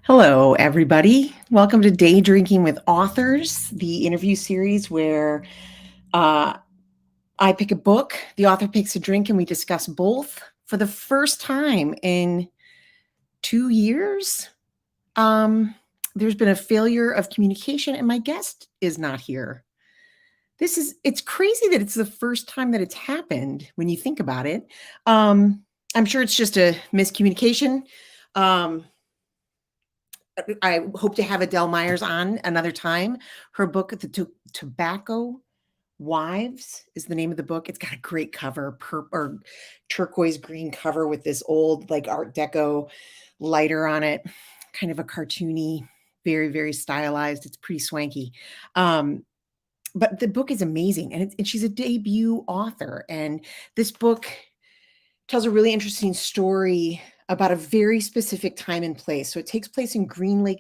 Hello, everybody. Welcome to Day Drinking with Authors, the interview series where uh, I pick a book, the author picks a drink, and we discuss both. For the first time in 2 years, there's been a failure of communication, and my guest is not here. It's crazy that it's the first time that it's happened when you think about it. I'm sure it's just a miscommunication. Um, I hope to have Adele Myers on another time. Her book, Tobacco Wives, is the name of the book. It's got a great cover, or turquoise green cover with this old like Art Deco lighter on it, kind of a cartoony, very, very stylized. It's pretty swanky. But the book is amazing, and she's a debut author. And this book tells a really interesting story about a very specific time and place. So it takes place in Greenleaf,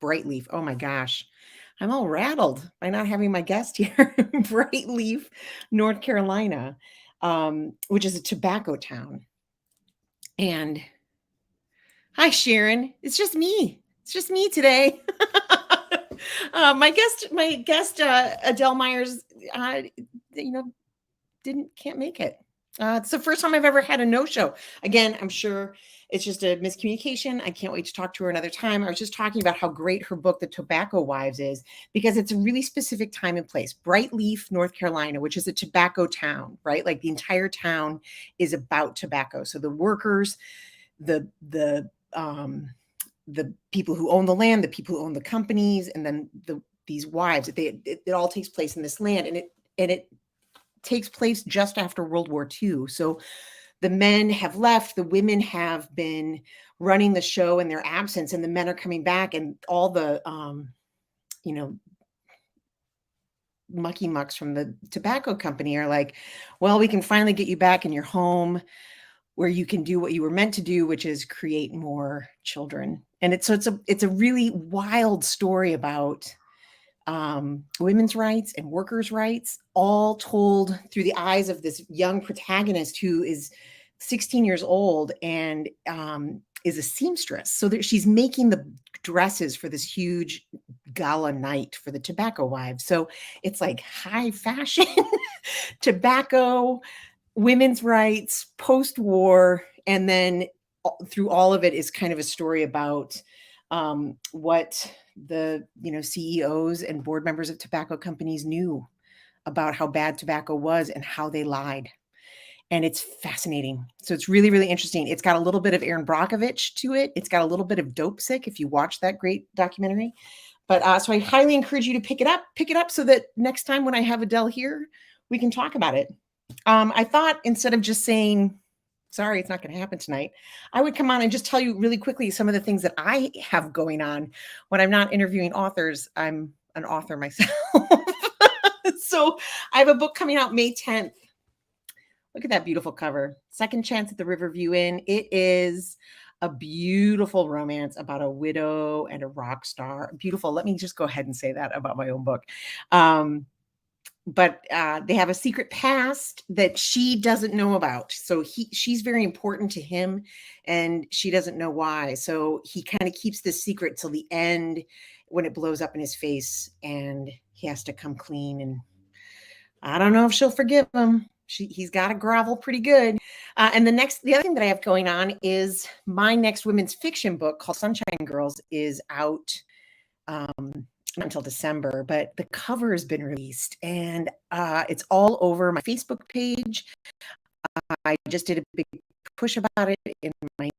Brightleaf. Oh my gosh. I'm all rattled by not having my guest here. Brightleaf, North Carolina, which is a tobacco town. And hi, Sharon. It's just me. It's just me today. My guest, Adele Myers, you know, can't make it. It's the first time I've ever had a no-show. Again, I'm sure it's just a miscommunication. I can't wait to talk to her another time. I was just talking about how great her book, The Tobacco Wives, is because it's a really specific time and place. Brightleaf, North Carolina, which is a tobacco town, right? Like the entire town is about tobacco. So the workers, the people who own the land, the people who own the companies, and then these wives. It all takes place in this land, and it takes place just after World War II. So the men have left, the women have been running the show in their absence, and the men are coming back, and all the mucky mucks from the tobacco company are like, well, we can finally get you back in your home where you can do what you were meant to do, which is create more children. And it's a really wild story about women's rights and workers' rights, all told through the eyes of this young protagonist who is 16 years old and is a seamstress. So that she's making the dresses for this huge gala night for the tobacco wives. So it's like high fashion, tobacco, women's rights, post-war, and then through all of it is kind of a story about what the CEOs and board members of tobacco companies knew about how bad tobacco was and how they lied. And it's fascinating. So it's really, really interesting. It's got a little bit of Aaron Brockovich to it. It's got a little bit of Dope Sick if you watch that great documentary. But so I highly encourage you to pick it up so that next time when I have Adele here, we can talk about it. I thought instead of just saying, sorry, it's not going to happen tonight, I would come on and just tell you really quickly some of the things that I have going on when I'm not interviewing authors. I'm an author myself. So I have a book coming out May 10th. Look at that beautiful cover. Second Chance at the Riverview Inn. It is a beautiful romance about a widow and a rock star. Beautiful. Let me just go ahead and say that about my own book. But they have a secret past that she doesn't know about. So she's very important to him, and she doesn't know why. So he kind of keeps this secret till the end when it blows up in his face, and he has to come clean. And I don't know if she'll forgive him. He's got to grovel pretty good. And the other thing that I have going on is my next women's fiction book called Sunshine Girls is out until December, but the cover has been released, and it's all over my Facebook page. I just did a big push about it in my